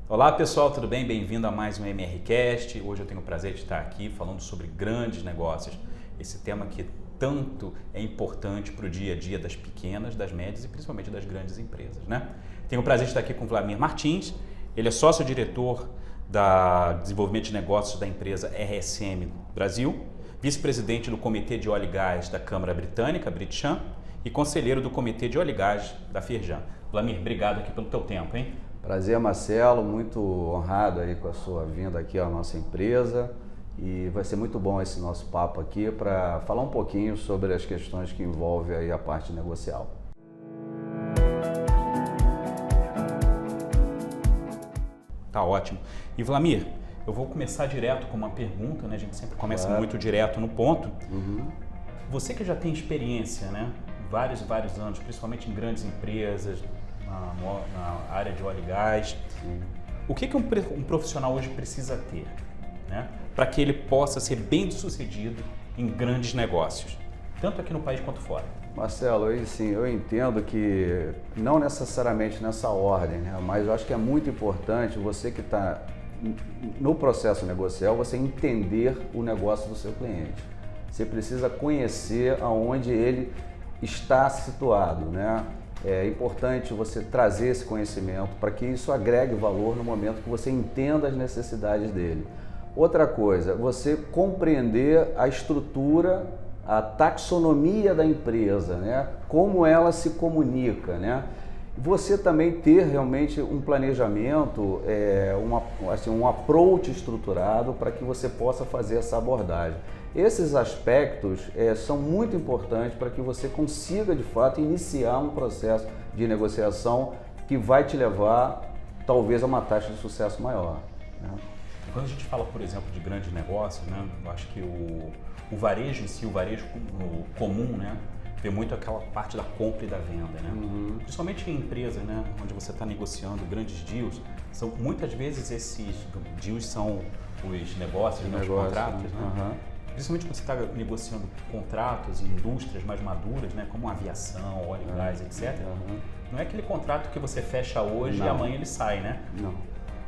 Olá pessoal, tudo bem? Bem-vindo a mais um MRCast. Hoje eu tenho o prazer de estar aqui falando sobre grandes negócios. Esse tema que tanto é importante para o dia a dia das pequenas, das médias e principalmente das grandes empresas, né? Tenho o prazer de estar aqui com o Vlamir Martins. Ele é sócio-diretor da desenvolvimento de negócios da empresa RSM Brasil, vice-presidente do Comitê de Óleo e Gás da Câmara Britânica, Britcham, e conselheiro do Comitê de Óleo e Gás da Firjan. Vlamir, obrigado aqui pelo teu tempo, hein? Prazer, Marcelo, muito honrado aí com a sua vinda aqui à nossa empresa e vai ser muito bom esse nosso papo aqui para falar um pouquinho sobre as questões que envolvem aí a parte negocial. Tá ótimo. E Vlamir, eu vou começar direto com uma pergunta, né? A gente sempre começa Claro. muito direto no ponto. Uhum. Você que já tem experiência, né? Vários anos, principalmente em grandes empresas, na área de óleo e gás. O que um profissional hoje precisa ter, né, para que ele possa ser bem sucedido em grandes negócios, tanto aqui no país quanto fora? Marcelo, eu entendo que não necessariamente nessa ordem, né? Mas eu acho que é muito importante você que está no processo negocial, você entender o negócio do seu cliente. Você precisa conhecer aonde ele está situado, né? É importante você trazer esse conhecimento para que isso agregue valor no momento que você entenda as necessidades dele. Outra coisa, você compreender a estrutura, a taxonomia da empresa, né? Como ela se comunica, né? Você também ter realmente um planejamento, um approach estruturado para que você possa fazer essa abordagem. Esses aspectos são muito importantes para que você consiga, de fato, iniciar um processo de negociação que vai te levar, talvez, a uma taxa de sucesso maior, né? Quando a gente fala, por exemplo, de grandes negócios, né, eu acho que o varejo em si, o varejo comum, né, vê muito aquela parte da compra e da venda, né? Uhum. Principalmente em empresas, né, onde você está negociando grandes deals, muitas vezes esses deals são os negócios, né, os contratos, né? Uhum. Principalmente quando você está negociando contratos em indústrias mais maduras, né, como aviação, óleo e gás, etc. Uhum. Não é aquele contrato que você fecha hoje Não. e amanhã ele sai, né? Não.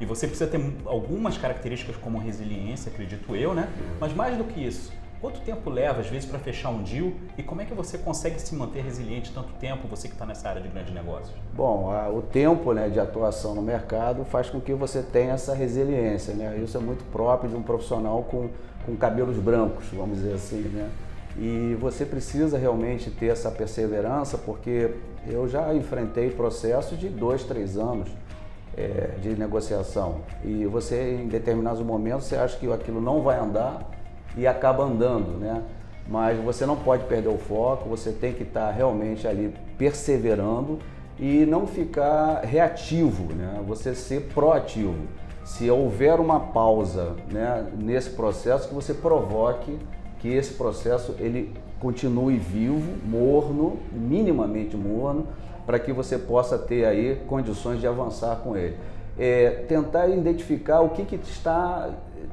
E você precisa ter algumas características como resiliência, acredito eu, né? Mas mais do que isso, quanto tempo leva, às vezes, para fechar um deal e como é que você consegue se manter resiliente tanto tempo, você que está nessa área de grandes negócios? Bom, o tempo, né, de atuação no mercado faz com que você tenha essa resiliência, né? Isso é muito próprio de um profissional com cabelos brancos, vamos dizer assim, né? E você precisa realmente ter essa perseverança, porque eu já enfrentei processos de 2, 3 anos de negociação e você, em determinados momentos, você acha que aquilo não vai andar e acaba andando, né? Mas você não pode perder o foco, você tem que estar realmente ali perseverando e não ficar reativo, né? Você ser proativo. Se houver uma pausa, né, nesse processo, que você provoque que esse processo ele continue vivo, morno, minimamente morno, para que você possa ter aí condições de avançar com ele. Tentar identificar o que está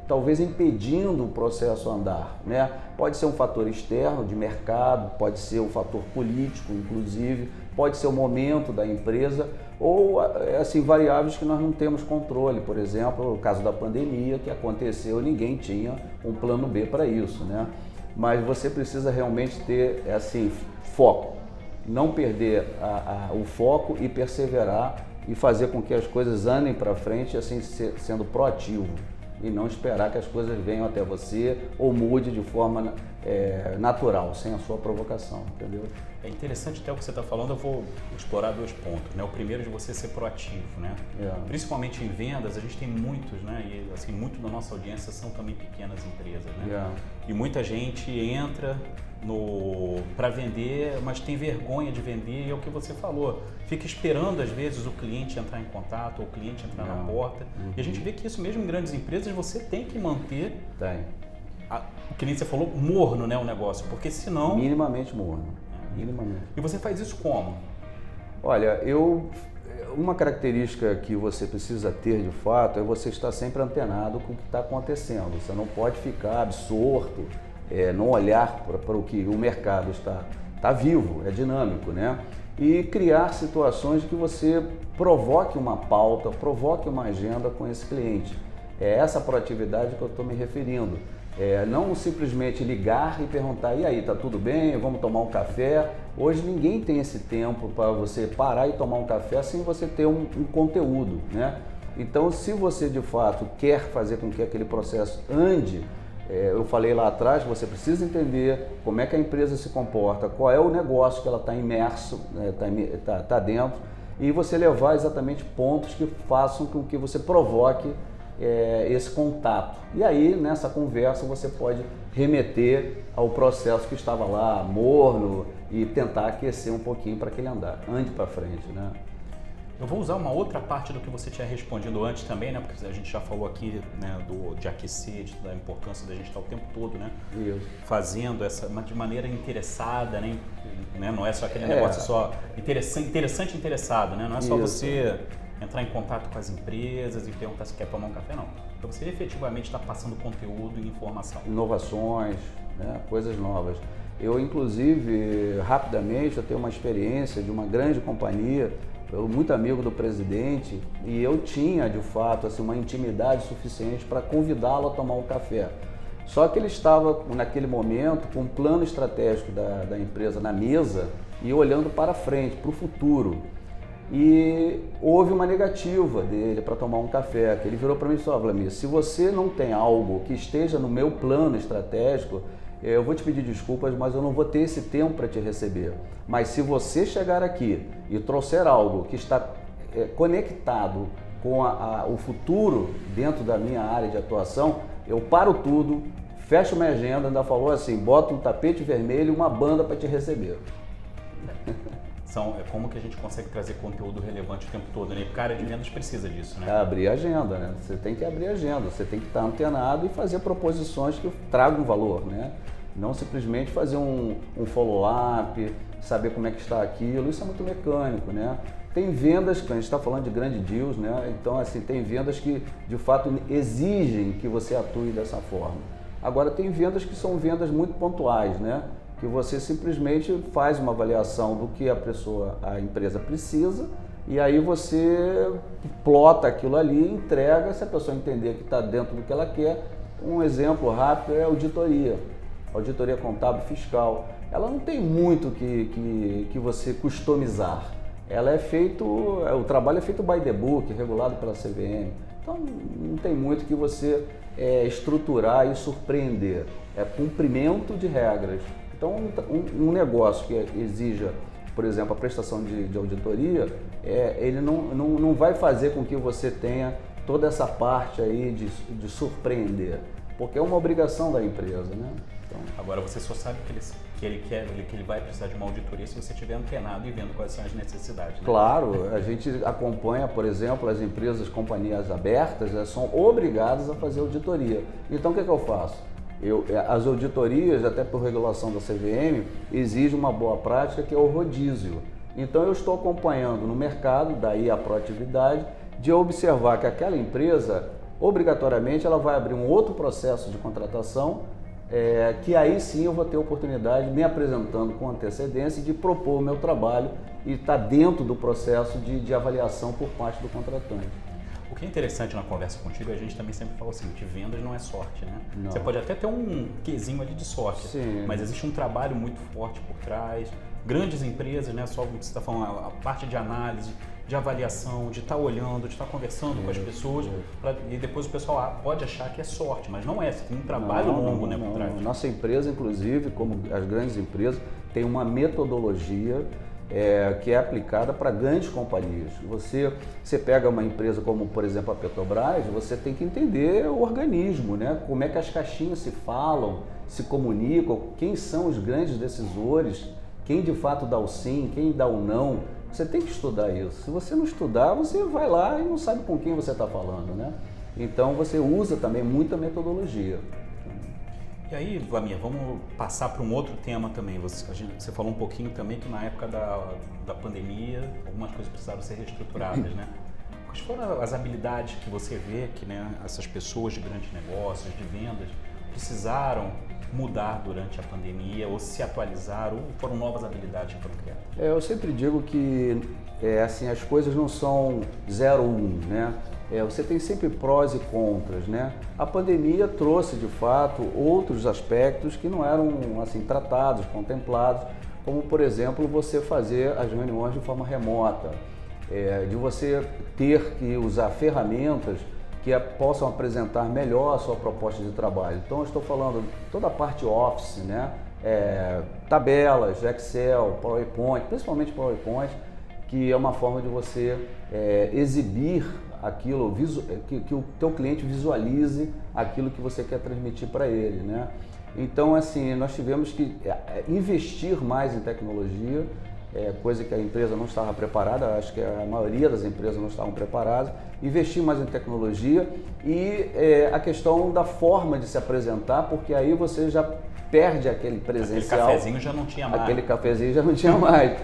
talvez impedindo o processo andar, né? Pode ser um fator externo de mercado, pode ser um fator político, inclusive, pode ser o momento da empresa ou assim variáveis que nós não temos controle. Por exemplo, o caso da pandemia que aconteceu, ninguém tinha um plano B para isso, né? Mas você precisa realmente ter assim foco, não perder o foco e perseverar e fazer com que as coisas andem para frente, assim sendo proativo e não esperar que as coisas venham até você ou mude de forma natural, sem a sua provocação, entendeu? É interessante até o que você está falando, eu vou explorar 2 pontos, né? O primeiro de você ser proativo, né? Principalmente em vendas, a gente tem muitos, né? E assim, muito da nossa audiência são também pequenas empresas, né? E muita gente entra para vender, mas tem vergonha de vender, e é o que você falou. Fica esperando, às vezes, o cliente entrar em contato, ou o cliente entrar na porta. E a gente vê que isso mesmo em grandes empresas, você tem que manter, o que nem você falou, morno, né, o negócio, porque senão... Minimamente morno. Minimamente. E você faz isso como? Olha, uma característica que você precisa ter de fato é você estar sempre antenado com o que está acontecendo. Você não pode ficar absorto, não olhar para o que o mercado está vivo, é dinâmico, né? e criar situações que você provoque uma pauta, provoque uma agenda com esse cliente. É essa proatividade que eu estou me referindo. Não simplesmente ligar e perguntar, e aí, tá tudo bem? Vamos tomar um café? Hoje ninguém tem esse tempo para você parar e tomar um café sem você ter um conteúdo, né? Então, se você de fato quer fazer com que aquele processo ande, eu falei lá atrás, você precisa entender como é que a empresa se comporta, qual é o negócio que ela está imerso, tá dentro, e você levar exatamente pontos que façam com que você provoque esse contato. E aí, nessa conversa, você pode remeter ao processo que estava lá, morno, e tentar aquecer um pouquinho para que ele ande para frente, né? Eu vou usar uma outra parte do que você tinha respondido antes também, né? Porque a gente já falou aqui, né, de aquecer, da importância da gente estar o tempo todo, né? Isso. Fazendo de maneira interessada, né? Não é só aquele negócio só interessante interessado, né? Não é só você entrar em contato com as empresas e perguntar se quer tomar um café, não. Então você efetivamente está passando conteúdo e informação. Inovações, né? Coisas novas. Eu, inclusive, rapidamente, eu tenho uma experiência de uma grande companhia, eu muito amigo do presidente, e eu tinha, de fato, assim, uma intimidade suficiente para convidá-lo a tomar um café. Só que ele estava, naquele momento, com um plano estratégico da empresa na mesa e olhando para frente, para o futuro. E houve uma negativa dele para tomar um café, que ele virou para mim e falou: Vlamir, se você não tem algo que esteja no meu plano estratégico, eu vou te pedir desculpas, mas eu não vou ter esse tempo para te receber. Mas se você chegar aqui e trouxer algo que está conectado com o futuro dentro da minha área de atuação, eu paro tudo, fecho minha agenda, ainda falou assim, bota um tapete vermelho e uma banda para te receber. É como que a gente consegue trazer conteúdo relevante o tempo todo, né? O cara de vendas precisa disso, né? Abrir a agenda, né? Você tem que abrir a agenda, você tem que estar antenado e fazer proposições que tragam valor, né? Não simplesmente fazer um follow-up, saber como é que está aquilo, isso é muito mecânico, né? Tem vendas, que a gente está falando de grandes deals, né? Então, assim, tem vendas que, de fato, exigem que você atue dessa forma. Agora, tem vendas que são vendas muito pontuais, né? Que você simplesmente faz uma avaliação do que a empresa precisa e aí você plota aquilo ali e entrega, se a pessoa entender que está dentro do que ela quer. Um exemplo rápido é a auditoria. Auditoria contábil fiscal. Ela não tem muito que você customizar. Ela o trabalho é feito by the book, regulado pela CVM. Então não tem muito que você estruturar e surpreender. É cumprimento de regras. Então um negócio que exija, por exemplo, a prestação de auditoria, ele não vai fazer com que você tenha toda essa parte aí de surpreender, porque é uma obrigação da empresa, né? Então, agora você só sabe que ele vai precisar de uma auditoria se você estiver antenado e vendo quais são as necessidades, né? Claro, a gente acompanha, por exemplo, as empresas, companhias abertas, elas são obrigadas a fazer auditoria. Então o que eu faço? As auditorias, até por regulação da CVM, exigem uma boa prática que é o rodízio. Então eu estou acompanhando no mercado, daí a proatividade, de observar que aquela empresa, obrigatoriamente, ela vai abrir um outro processo de contratação, que aí sim eu vou ter a oportunidade, me apresentando com antecedência, de propor o meu trabalho e estar dentro do processo de avaliação por parte do contratante. O que é interessante na conversa contigo, a gente também sempre fala o seguinte, vendas não é sorte, né? Não. Você pode até ter um quezinho ali de sorte, sim, mas existe um trabalho muito forte por trás. Grandes empresas, né? Só o que você está falando, a parte de análise, de avaliação, de estar olhando, de estar conversando com as pessoas, e depois o pessoal pode achar que é sorte, mas não é, você tem um trabalho longo, né, por trás. Nossa empresa, inclusive, como as grandes empresas, tem uma metodologia que é aplicada para grandes companhias. Você pega uma empresa como, por exemplo, a Petrobras, você tem que entender o organismo, né? Como é que as caixinhas se falam, se comunicam, quem são os grandes decisores, quem de fato dá o sim, quem dá o não. Você tem que estudar isso. Se você não estudar, você vai lá e não sabe com quem você está falando, né? Então você usa também muita metodologia. E aí, Vlamir, vamos passar para um outro tema também. Você falou um pouquinho também que na época da pandemia, algumas coisas precisaram ser reestruturadas, né? Quais foram as habilidades que você vê que, né, essas pessoas de grandes negócios, de vendas, precisaram mudar durante a pandemia, ou se atualizaram, ou foram novas habilidades que foram criadas? Eu sempre digo que assim, as coisas não são 0 ou 1, né? Você tem sempre prós e contras, né? A pandemia trouxe, de fato, outros aspectos que não eram assim tratados, contemplados, como, por exemplo, você fazer as reuniões de forma remota, de você ter que usar ferramentas que possam apresentar melhor a sua proposta de trabalho. Então, eu estou falando toda a parte Office, né? Tabelas, Excel, PowerPoint, principalmente PowerPoint, que é uma forma de você exibir aquilo, que o teu cliente visualize aquilo que você quer transmitir para ele, né? Então, assim, nós tivemos que investir mais em tecnologia, coisa que a empresa não estava preparada, acho que a maioria das empresas não estavam preparadas, investir mais em tecnologia e a questão da forma de se apresentar, porque aí você já perde aquele presencial. Aquele cafezinho já não tinha mais. Aquele cafezinho já não tinha mais.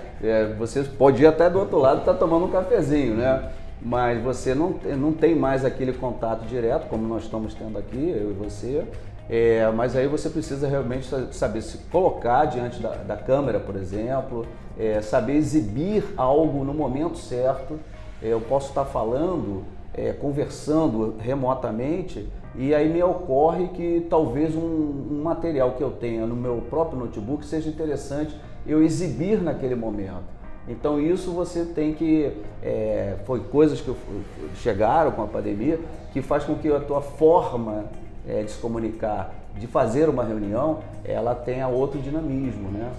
Você podia até do outro lado estar tomando um cafezinho, né? Mas você não tem mais aquele contato direto, como nós estamos tendo aqui, eu e você. Mas aí você precisa realmente saber se colocar diante da câmera, por exemplo, saber exibir algo no momento certo. Eu posso estar falando, conversando remotamente, e aí me ocorre que talvez um material que eu tenha no meu próprio notebook seja interessante eu exibir naquele momento. Então isso você tem que, foi coisas que chegaram com a pandemia, que faz com que a tua forma de se comunicar, de fazer uma reunião, ela tenha outro dinamismo, né?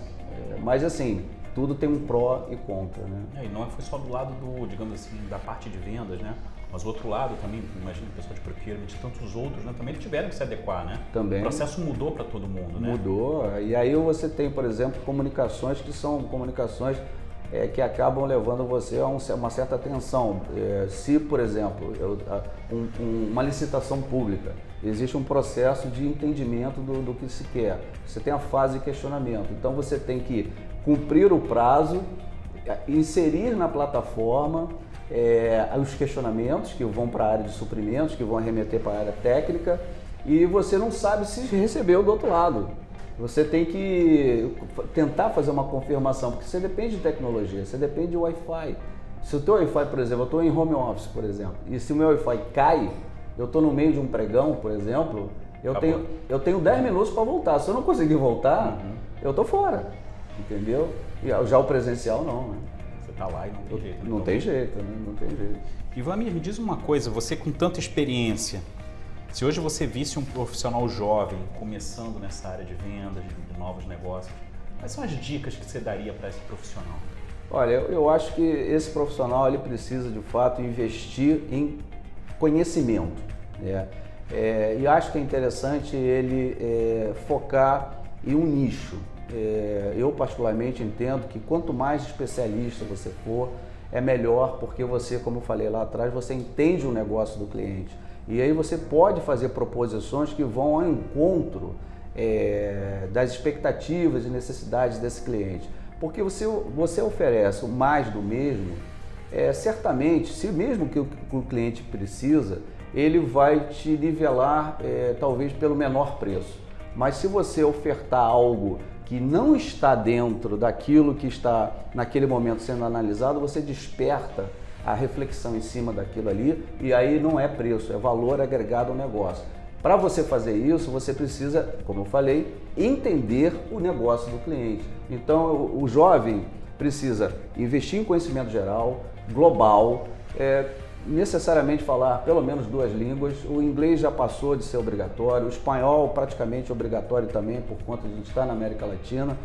Mas assim, tudo tem um pró e contra, né? E não foi só do lado digamos assim, da parte de vendas, né? Mas o outro lado também, imagina o pessoal de procurement, tantos outros, né? Também tiveram que se adequar, né? Também. O processo mudou para todo mundo, né? Mudou. E aí você tem, por exemplo, comunicações que são comunicações que acabam levando você a uma certa tensão. Se, por exemplo, uma licitação pública, existe um processo de entendimento do que se quer. Você tem a fase de questionamento. Então você tem que cumprir o prazo, inserir na plataforma os questionamentos que vão para a área de suprimentos, que vão remeter para a área técnica, e você não sabe se recebeu do outro lado. Você tem que tentar fazer uma confirmação, porque você depende de tecnologia, você depende de Wi-Fi. Se o teu Wi-Fi, por exemplo, eu estou em home office, por exemplo, e se o meu Wi-Fi cai, eu estou no meio de um pregão, por exemplo, eu tenho 10 minutos para voltar. Se eu não conseguir voltar, eu estou fora, entendeu? E já o presencial não, né? Você está lá e não tem jeito. Não tem jeito, né? Não tem jeito. E Vlamir, me diz uma coisa, você com tanta experiência, se hoje você visse um profissional jovem começando nessa área de vendas, de novos negócios, quais são as dicas que você daria para esse profissional? Olha, eu acho que esse profissional ele precisa de fato investir em conhecimento, né? E acho que é interessante ele focar em um nicho. Eu particularmente entendo que quanto mais especialista você for, é melhor, porque você, como eu falei lá atrás, você entende o negócio do cliente. E aí você pode fazer proposições que vão ao encontro das expectativas e necessidades desse cliente. Porque você oferece o mais do mesmo, certamente, se mesmo que o cliente precisa, ele vai te nivelar talvez pelo menor preço. Mas se você ofertar algo que não está dentro daquilo que está naquele momento sendo analisado, você desperta a reflexão em cima daquilo ali, e aí não é preço, é valor agregado ao negócio. Para você fazer isso, você precisa, como eu falei, entender o negócio do cliente. Então, o jovem precisa investir em conhecimento geral, global, necessariamente falar pelo menos 2 línguas. O inglês já passou de ser obrigatório, o espanhol praticamente obrigatório também, por conta de a gente estar na América Latina,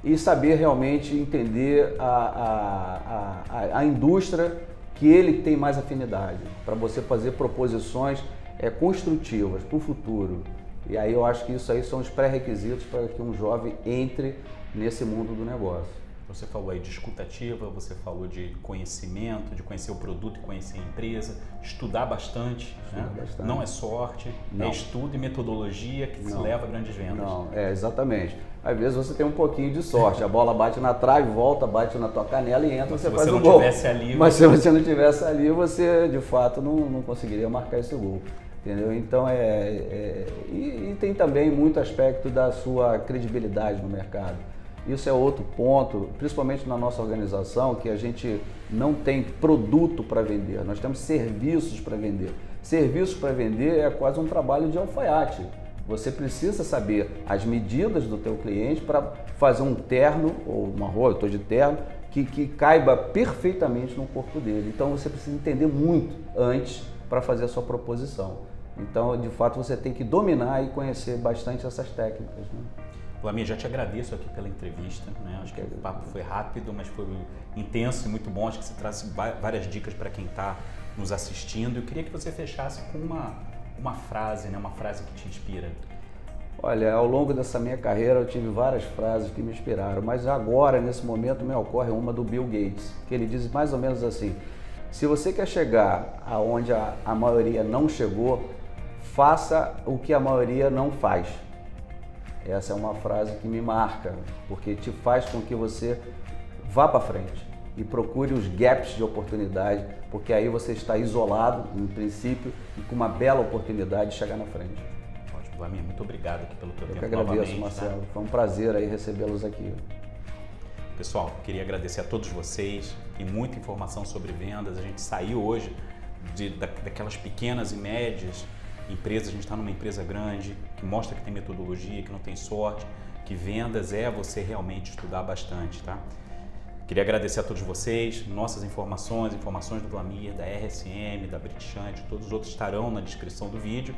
e saber realmente entender a indústria que ele tem mais afinidade, para você fazer proposições construtivas para o futuro. E aí eu acho que isso aí são os pré-requisitos para que um jovem entre nesse mundo do negócio. Você falou aí de escutativa, você falou de conhecimento, de conhecer o produto e conhecer a empresa, estudar bastante, né? Bastante. Não é sorte, é estudo e metodologia que se leva a grandes vendas. Não, exatamente. Às vezes você tem um pouquinho de sorte, a bola bate na trave, volta, bate na tua canela e entra, você faz o gol. Mas se você não tivesse ali... Mas se você não tivesse ali, você de fato não conseguiria marcar esse gol. entendeu? Então, e tem também muito aspecto da sua credibilidade no mercado. Isso é outro ponto, principalmente na nossa organização, que a gente não tem produto para vender, nós temos serviços para vender. Serviços para vender é quase um trabalho de alfaiate. Você precisa saber as medidas do teu cliente para fazer um terno, ou uma roupa, eu estou de terno, que caiba perfeitamente no corpo dele. Então você precisa entender muito antes para fazer a sua proposição. Então, de fato, você tem que dominar e conhecer bastante essas técnicas, né? Vlamir, já te agradeço aqui pela entrevista, né? Acho que o papo foi rápido, mas foi intenso e muito bom. Acho que você traz várias dicas para quem está nos assistindo. Eu queria que você fechasse com uma frase, né? Uma frase que te inspira. Olha, ao longo dessa minha carreira eu tive várias frases que me inspiraram, mas agora, nesse momento, me ocorre uma do Bill Gates, que ele diz mais ou menos assim: se você quer chegar aonde a maioria não chegou, faça o que a maioria não faz. Essa é uma frase que me marca, porque te faz com que você vá para frente e procure os gaps de oportunidade, porque aí você está isolado, no princípio, e com uma bela oportunidade de chegar na frente. Ótimo, Vlamir, muito obrigado aqui pelo teu tempo. Eu que agradeço, novamente, Marcelo. Tá? Foi um prazer aí recebê-los aqui. Pessoal, queria agradecer a todos vocês. Tem muita informação sobre vendas. A gente saiu hoje daquelas pequenas e médias empresas. A gente está numa empresa grande, que mostra que tem metodologia, que não tem sorte, que vendas é você realmente estudar bastante, tá? Queria agradecer a todos vocês. Nossas informações do Vlamir, da RSM, da Britchante, todos os outros estarão na descrição do vídeo.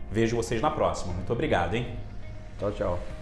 Vejo vocês na próxima. Muito obrigado, hein? Tchau, tchau.